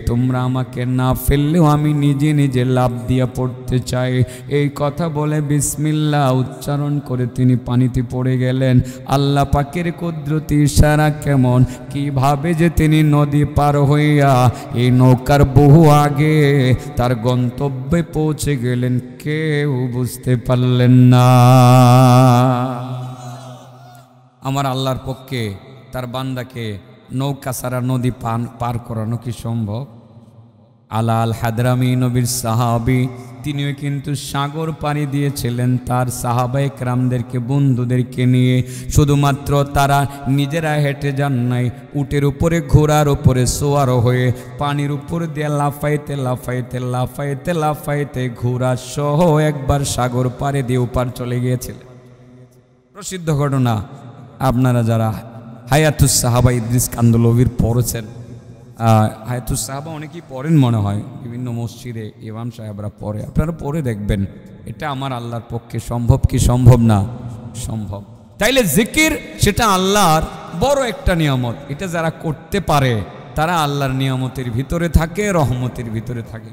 তোমরা আমাকে না ফেললেও আমি নিজে নিজে লাফ দিয়ে পড়তে চাই। এই কথা বলে বিসমিল্লাহ উচ্চারণ করে তিনি পানিতে পড়ে গেলেন। আল্লাহ পাকের কুদরতি ইশারা কেমন, কিভাবে যে তিনি নদী পার হইয়া এই নৌকার বহু আগে তার গন্তব্যে পৌঁছে গেলেন, কেউ বুঝতে পারলেন না। আমার আল্লাহর পক্ষে তার বান্দাকে নৌকা ছাড়া নদী পার করানো কি সম্ভব? আলা আল হাদরামি নবীর সাহাবী, তিনিও কিন্তু সাগর পাড়ি দিয়েছিলেন তার সাহাবায়ে কেরামদেরকে, বন্ধুদেরকে নিয়ে। শুধুমাত্র তারা নিজেরা হেঁটে যান নাই, উটের উপরে, ঘোড়ার উপরে সোয়ার হয়ে পানির উপর দিয়ে লাফাইতে লাফাইতে লাফাইতে লাফাইতে ঘোড়া সহ একবার সাগর পাড়ে দিয়ে ওপার চলে গিয়েছিলেন। প্রসিদ্ধ ঘটনা। আপনারা যারা হায়াতুস সাহাবা ইদ্রিস কান্দলভির পড়েছেন, হায়াতুস সাহাবা অনেকেই পড়েন মনে হয়, বিভিন্ন মসজিদে ইমাম সাহেবরা পড়ে, আপনারা পড়ে দেখবেন। এটা আমার আল্লাহর পক্ষে সম্ভব কি সম্ভব না? সম্ভব। তাইলে জিকির সেটা আল্লাহর বড় একটা নিয়ামত। এটা যারা করতে পারে তারা আল্লাহর নিয়ামতের ভিতরে থাকে, রহমতের ভিতরে থাকে।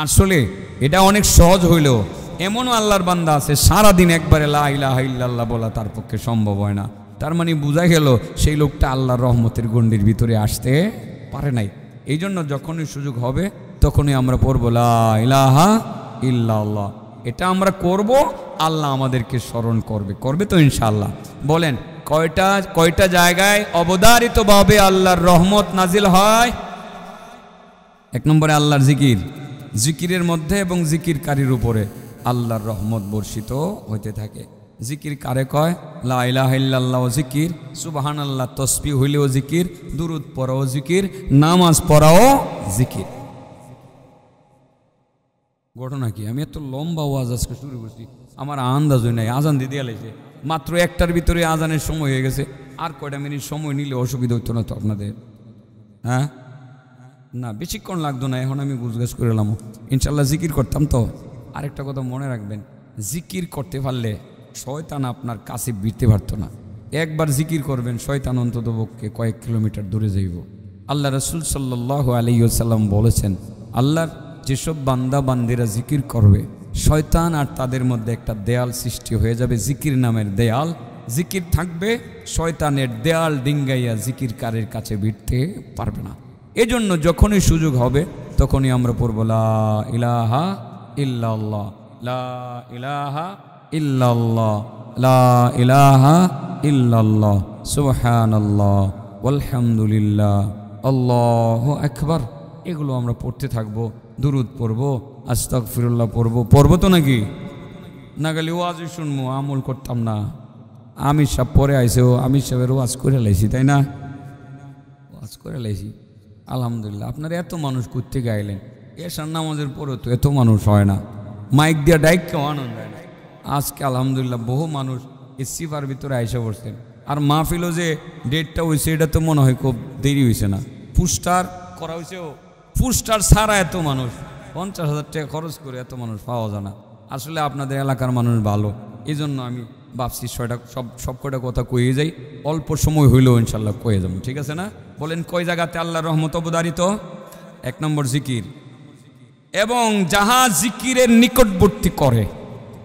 আসলে এটা অনেক সহজ হইলেও এমনও আল্লাহর বান্দা আছে সারাদিন একবারে লা ইলাহা ইল্লাল্লাহ বলা তার পক্ষে সম্ভব হয় না। তার মানে বোঝা গেল সেই লোকটা আল্লাহর রহমতের গণ্ডির ভিতরে আসতে পারে নাই। এই জন্য যখনই সুযোগ হবে তখনই আমরা পড়ব লা ইলাহা ইল্লাল্লাহ। এটা আমরা করব, আল্লাহ আমাদেরকে স্মরণ করবে তো ইনশাআল্লাহ। বলেন কয়টা জায়গায় অবধারিতভাবে আল্লাহর রহমত নাজিল হয়? এক নম্বরে আল্লাহর জিকিরের মধ্যে এবং জিকিরকারীর উপরে আল্লাহর রহমত বর্ষিত হইতে থাকে। জিকির কারে কয়? লা ইলাহা ইল্লাল্লাহ জিকির, সুবহানাল্লাহ তাসবিহ হইলেও জিকির, দুরুদ পড়াও জিকির, নামাজ পড়াও জিকির। ঘটনা কি, আমি এত লম্বা ওয়াজ আজকে শুরু করছি, আমার আন্দাজ হয় নাই। আজান দিতে গেছে মাত্র একটার ভিতরে আজানের সময় হয়ে গেছে। আর কয়টা মিনিট সময় নিলে অসুবিধা হইতো না তো আপনাদের? হ্যাঁ না, বেশিক্ষণ লাগতো না। এখন আমি গুজগাছ করে এলাম, ইনশাল্লাহ জিকির করতাম তো। আরেকটা কথা মনে রাখবেন, জিকির করতে পারলে শয়তান আপনার কাছে বিরতে পারতো না। একবার জিকির করবেন, শয়তান অন্ততপক্ষে কয়েক কিলোমিটার দূরে যাইব। আল্লাহ রাসূল সাল্লাল্লাহু আলাইহি ওয়াসাল্লাম বলেছেন, আল্লাহর যেসব বান্দা বান্দিরা জিকির করবে, শয়তান আর তাদের মধ্যে একটা দেয়াল সৃষ্টি হয়ে যাবে, জিকির নামের দেয়াল। জিকির থাকবে, শয়তানের দেয়াল ডিঙ্গাইয়া জিকিরকারের কাছে ভিড়তে পারবে না। এজন্য যখনই সুযোগ হবে তখনই আমরা পড়ব লা ইলাহা ইল্লাল্লাহ, লা ইলাহা ইল্লাল্লাহ, লা ইলাহা ইল্লাল্লাহ, সুবহানাল্লাহ ওয়ালহামদুলিল্লাহ, আল্লাহু আকবার। এগুলো আমরা পড়তে থাকবো, দুরুদ পড়বো, আস্তাগফিরুল্লাহ পড়বো তো নাকি? না গেলে ওয়াজই শুনবো, আমল করতাম না। আমির সাহেব পরে আইসে, আমির সাহেবের ওয়াজ করে লাইছি, তাই না? ওয়াজ করে লাইছি আলহামদুলিল্লাহ। আপনারা এত মানুষ করতে গাইলেন, এশার নামাজের পরে তো এত মানুষ হয় না, মাইক দিয়ে ডাইক কেউ আনন্দ হয় না। আজকে আলহামদুলিল্লাহ বহু মানুষ এই সিফার ভিতরে আইসা পড়ছেন। আর মাহফিলও যে ডেটটা হয়েছে এটা তো মনে হয় খুব দেরি হয়েছে না। পোস্টার করা হয়েছে, পোস্টার ছাড়া এত মানুষ, 50,000 টাকা খরচ করে এত মানুষ পাওয়া যায় না। আসলে আপনাদের এলাকার মানুষ ভালো, এই জন্য আমি ভাবছি সব কয়টা কথা কয়ে যাই, অল্প সময় হইলেও ইনশাল্লাহ কয়ে যাবো, ঠিক আছে না? বলেন কয় জায়গাতে আল্লাহর রহমত অবধারিত? এক নম্বর জিকির, এবং যাহা জিকিরের নিকটবর্তী করে,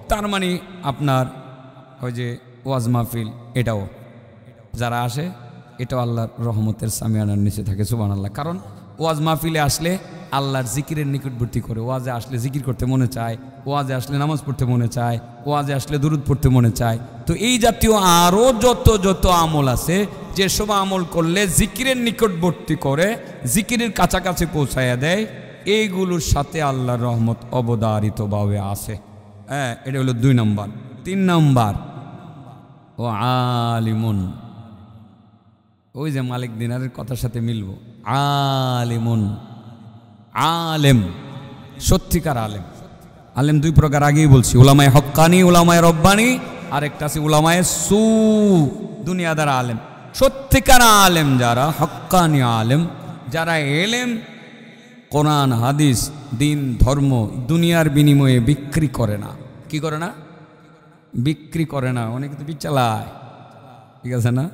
তার মানে আপনার ওই যে ওয়াজ মাহফিল, এটাও যারা আসে এটাও আল্লাহর রহমতের সামিয়ানার নিচে থাকে, সুবহানাল্লাহ। কারণ ওয়াজ মাহফিলে আসলে আল্লাহর জিকিরের নিকটবর্তী করে। ওয়াজে আসলে জিকির করতে মনে চায়, ওয়াজে আসলে নামাজ পড়তে মনে চায়, ওয়াজে আসলে দুরুদ পড়তে মনে চায়। তো এই জাতীয় আরও যত আমল আছে, যেসব আমল করলে জিকিরের নিকটবর্তী করে, জিকিরের কাছাকাছি পৌঁছাইয়া দেয়, এইগুলোর সাথে আল্লাহর রহমত অবধারিতভাবে আছে। হ্যাঁ, এটা হলো 2 নম্বর। 3 নম্বর, ও আলিমুন, ওই যে মালিক দিনারের কথার সাথে মিলবো। আলিমুন, আলেম, সত্যিকার আলেম। আলেম 2 প্রকার, আগেই বলছি, উলামায়ে হক্কানি, উলামায়ে রব্বানি, আরেকটা আছে উলামায়ে সু, দুনিয়াদার আলেম। সত্যিকার আলেম যারা, হক্কানি আলেম যারা, এলেম কোরআন হাদিস দিন ধর্ম দুনিয়ার বিনিময়ে বিক্রি করে না। কি করে না? বিক্রি করে না। অনেকে তো বিচালায়, ঠিক আছে না?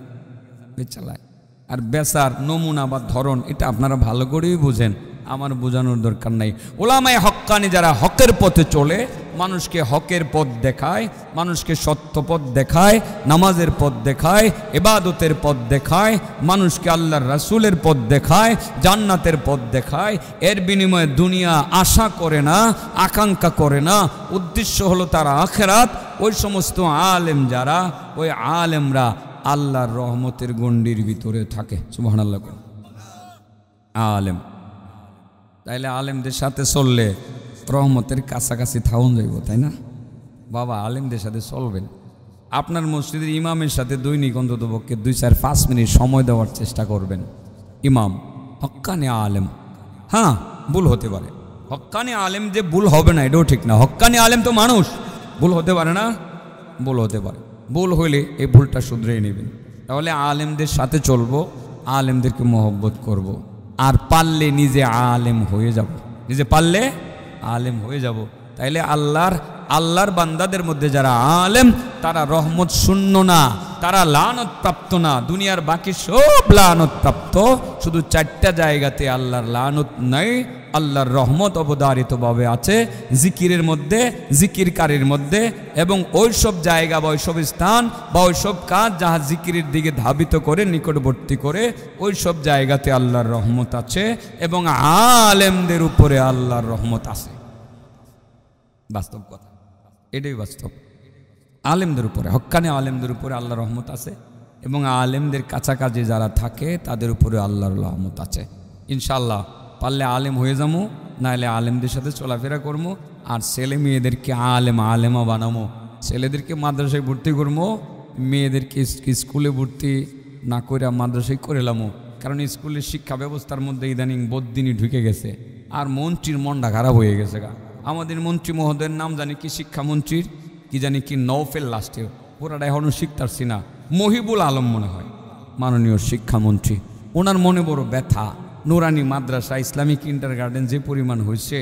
বিচালায়। আর বেচার নমুনা বা ধরন এটা আপনারা ভালো করেই বুঝেন, আমার বোঝানোর দরকার নাই। উলামায়ে হক্কানি যারা হকের পথে চলে, মানুষকে হকের পথ দেখায়, মানুষকে সত্য পথ দেখায়, নামাজের পথ দেখায়, ইবাদতের পথ দেখায়, মানুষকে আল্লাহর রাসূলের পথ দেখায়, জান্নাতের পথ দেখায়। এর বিনিময়ে দুনিয়া আশা করে না, আকাঙ্ক্ষা করে না, উদ্দেশ্য হলো তার আখিরাত। ওই সমস্ত আলেম যারা, ওই আলেমরা আল্লাহর রহমতের গণ্ডির ভিতরে থাকে, সুবহানাল্লাহ। আলেম, তাইলে আলেমদের সাথে চললে রহমতের কাছাকাছি থাউন যাইব, তাই না বাবা? আলেমদের সাথে চলবেন। আপনার মসজিদের ইমামের সাথে দৈনিক অন্ততপক্ষে 2-4-5 মিনিট সময় দেওয়ার চেষ্টা করবেন। ইমাম হক্কানি আলেম, হ্যাঁ ভুল হতে পারে, হক্কানি আলেম যে ভুল হবে না এটাও ঠিক না। হক্কানি আলেম তো মানুষ, ভুল হতে পারে না? ভুল হতে পারে। ভুল হইলে এই ভুলটা শুধরে নেবেন। তাহলে আলেমদের সাথে চলবো, আলেমদেরকে মহব্বত করব, আর পারলে নিজে আলেম হয়ে যাব, নিজে পারলে আলেম হয়ে যাব। তাইলে আল্লাহর বান্দাদের মধ্যে যারা আলেম, তারা রহমত শূন্য না, তারা লানত প্রাপ্ত না। দুনিয়ার বাকি সব লানত প্রাপ্ত, শুধু 4টা জায়গাতে আল্লাহর লানত নাই, আল্লাহর রহমত অবধারিতভাবে আছে জিকিরের মধ্যে, জিকিরকারীর মধ্যে, এবং ওইসব জায়গা বা ওইসব স্থান বা ওইসব কাজ যাহা জিকিরের দিকে ধাবিত করে, নিকটবর্তী করে, ওইসব জায়গাতে আল্লাহর রহমত আছে এবং আলেমদের উপরে আল্লাহর রহমত আছে। বাস্তব কথা, এটাই বাস্তব। আলেমদের উপরে, হক্কানি আলেমদের উপরে আল্লাহর রহমত আছে এবং আলেমদের কাছাকাছি যারা থাকে তাদের উপরে আল্লাহর রহমত আছে। ইনশাআল্লাহ পারলে আলেম হয়ে যাবো, নাহলে আলেমদের সাথে চলাফেরা করবো, আর ছেলে মেয়েদেরকে আলেমা বানাবো। ছেলেদেরকে মাদ্রাসায় ভর্তি করবো, মেয়েদেরকে স্কুলে ভর্তি না করে মাদ্রাসায় করে এলামো। কারণ স্কুলের শিক্ষা ব্যবস্থার মধ্যে ইদানিং বদ্দিনী ঢুকে গেছে, আর মন্ত্রীর মনটা খারাপ হয়ে গেছে। আমাদের মন্ত্রী মহোদয়ের নাম জানি কি, শিক্ষামন্ত্রীর কি জানি কি, নওফেল লাস্টে, পুরাটা এখনও শিখতারছি না, মহিবুল আলম মনে হয় মাননীয় শিক্ষামন্ত্রী। ওনার মনে বড় ব্যথা, নুরানি মাদ্রাসা, ইসলামিক ইন্টারগার্ডেন যে পরিমাণ হয়েছে,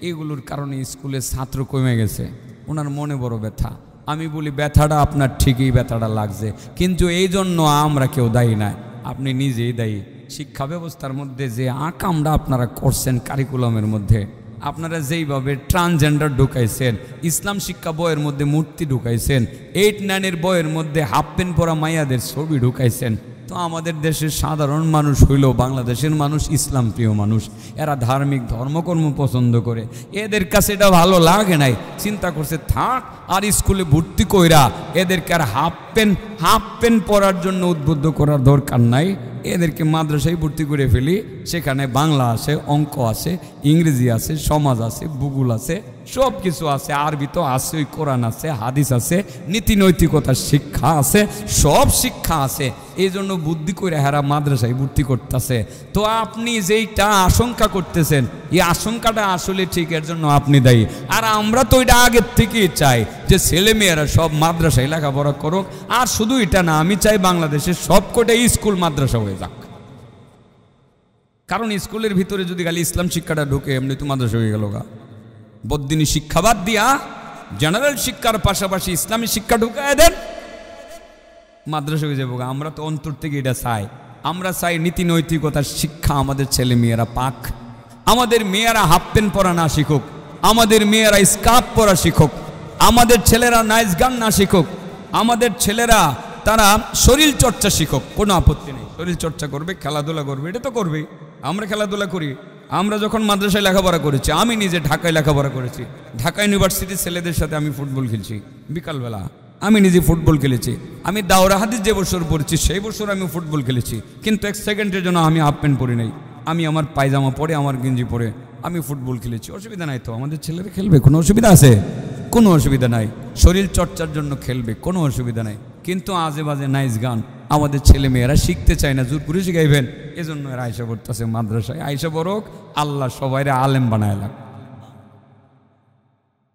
এগুলোর কারণে স্কুলের ছাত্র কমে গেছে। ওনার মনে বড় ব্যথা। আমি বলি ব্যথাটা আপনার ঠিকই, ব্যথাটা লাগছে, কিন্তু এই জন্য আমরা কেউ দায়ী নাই, আপনি নিজেই দায়ী। শিক্ষা ব্যবস্থার মধ্যে যে আকামটা আপনারা করছেন কারিকুলামের মধ্যে, আপনারা যেইভাবে ট্রান্সজেন্ডার ঢুকাইছেন, ইসলাম শিক্ষা বইয়ের মধ্যে মূর্তি ঢুকাইছেন, 8-9 বইয়ের মধ্যে হাফ প্যান্ট পরা মাইয়াদের ছবি ঢুকাইছেন, তো আমাদের দেশের সাধারণ মানুষ হইলেও বাংলাদেশের মানুষ ইসলাম প্রিয় মানুষ, এরা ধার্মিক ধর্মকর্ম পছন্দ করে, এদের কাছে এটা ভালো লাগে নাই, চিন্তা করছে থাক আর স্কুলে ভর্তি কইরা এদেরকে আর হাফ প্যান্ট পরার জন্য উদ্বুদ্ধ করার দরকার নাই, এদেরকে মাদ্রাসায় ভর্তি করে ফেলি, সেখানে বাংলা আছে, অঙ্ক আছে, ইংরেজি আছে, সমাজ আছে, ভূগোল আছে, সব কিছু আছে, আরবি তো আছে, ওই কোরআন আছে, হাদিস আছে, নীতি নৈতিকতার শিক্ষা আছে, সব শিক্ষা আছে। এই জন্য বুদ্ধি করে হেরা মাদ্রাসায় ভর্তি করতেছে। তো আপনি যেইটা আশঙ্কা করতেছেন, এই আশঙ্কাটা আসলে ঠিক, এর জন্য আপনি দায়ী। আর আমরা তো এটা আগের থেকেই চাই যে ছেলেমেয়েরা সব মাদ্রাসায় লেখাপড়া করুক, আর শুধু এটা না, আমি চাই বাংলাদেশের সবকটাই স্কুল মাদ্রাসা হয়ে যাক। কারণ স্কুলের ভিতরে যদি খালি ইসলাম শিক্ষাটা ঢুকে, এমনি তো মাদ্রাসা হয়ে গেল গা। বদ্দিনী শিক্ষা বাদ দিয়া জেনারেল শিক্ষার পাশাপাশি ইসলামী শিক্ষা ঢুকায় দেন, মাদ্রাসা হয়ে যাবো। আমরা তো অন্তর থেকে এটা চাই। আমরা চাই নীতি নৈতিকতার শিক্ষা আমাদের ছেলে মেয়েরা পাক, আমাদের মেয়েরা হাফ প্যান্ট পরা না শিখুক, আমাদের মেয়েরা স্কার্ফ পরা শিখুক, আমাদের ছেলেরা নাইস গান না শিখুক, আমাদের ছেলেরা তারা শরীর চর্চা শিখুক। কোনো আপত্তি নেই, শরীর চর্চা করবে, খেলাধুলা করবে, এটা তো করবেই। আমরা খেলাধুলা করি, আমরা যখন মাদ্রাসায় লেখাপড়া করেছি, আমি নিজে ঢাকায় লেখাপড়া করেছি, ঢাকা ইউনিভার্সিটির ছেলেদের সাথে আমি ফুটবল খেলছি বিকালবেলা, আমি নিজে ফুটবল খেলেছি। আমি দাওরা হাদিস যে বছর পড়েছি সেই বছর আমি ফুটবল খেলেছি, কিন্তু 1 সেকেন্ডের জন্য আমি হাফ প্যান্ট পরি নাই, আমি আমার পায়জামা পরে, আমার গেঞ্জি পরে আমি ফুটবল খেলেছি। অসুবিধা নাই তো, আমাদের ছেলেরা খেলবে, কোনো অসুবিধা আছে? কোনো অসুবিধা নাই। শরীর চর্চার জন্য খেলবে, কোনো অসুবিধা নাই। কিন্তু আজে বাজে নাইস গান আমাদের ছেলে মেয়েরা শিখতে চায় না, জোর করে শিখাইবেন। এজন্য এরা আয়সা পড়তেছে মাদ্রাসায়। আয়সা বরক আল্লাহ সবাইরে আলেম বানায় লাগ,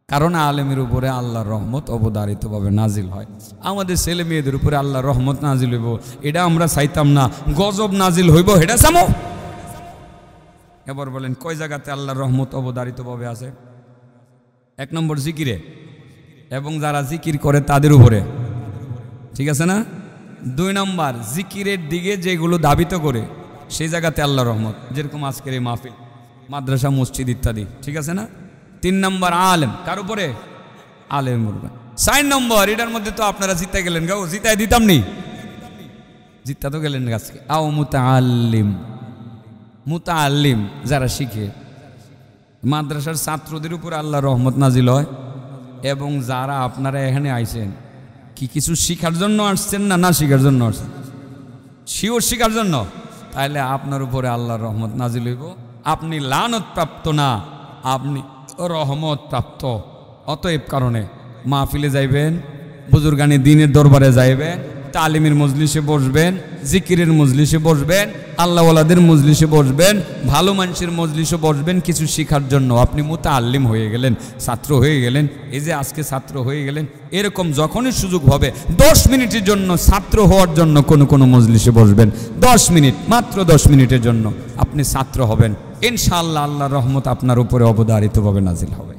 কারণ আলেমের উপরে আল্লাহর রহমত অবধারিতভাবে নাজিল হয়। আমাদের ছেলে মেয়েদের উপরে আল্লাহর রহমত নাজিল হইব, এটা আমরা চাইতাম না। গজব নাজিল হইব, এটা চামো। এবার বলেন কয় জায়গাতে আল্লাহর রহমত অবধারিতভাবে আছে? 1 নম্বর জিকিরে, এবং যারা জিকির করে তাদের উপরে, ঠিক আছে না? 2 নম্বর জিকিরের দিকে যেগুলো ধাবিত করে সেই জায়গাতে আল্লাহর রহমত, যেরকম আজকের এই মাহফিল, মাদ্রাসা, মসজিদ ইত্যাদি, ঠিক আছে না? 3 নম্বর আলেম, কার উপরে? আলেম বলবে। 4 নম্বর, এটার মধ্যে তো আপনারা জিতে গেলেন গা, জিতাই দিতাম নি, জিতা তো গেলেন আজকে। আও মুতাআল্লিম, মুতাআল্লিম যারা শিখে, মাদ্রাসার ছাত্রদের উপরে আল্লাহর রহমত নাজিল হয়। এবং যারা আপনারা এখানে আইছেন, কি কিছু শিখার জন্য আসছেন না, না শিখার জন্য আসছেন? শিওর শিখার জন্য, তাহলে আপনার উপরে আল্লাহর রহমত নাজিল হইব। আপনি লানত প্রাপ্ত না, আপনি রহমত প্রাপ্ত। অতএব কারণে মাহফিলে যাইবেন, বুজুর্গানি দ্বীনের দরবারে যাইবেন, তালিমের মজলিসে বসবেন, জিকিরের মজলিসে বসবেন, আল্লাহওয়ালাদের মজলিসে বসবেন, ভালো মানুষের মজলিসে বসবেন কিছু শিখার জন্য। আপনি মুতাআল্লিম হয়ে গেলেন, ছাত্র হয়ে গেলেন। এই যে আজকে ছাত্র হয়ে গেলেন, এরকম যখনই সুযোগ হবে 10 মিনিটের জন্য ছাত্র হওয়ার জন্য কোনো মজলিসে বসবেন। 10 মিনিট, মাত্র 10 মিনিটের জন্য আপনি ছাত্র হবেন। ইনশাআল্লাহ আল্লাহর রহমত আপনার উপরে অবধারিতভাবে নাজিল হবে।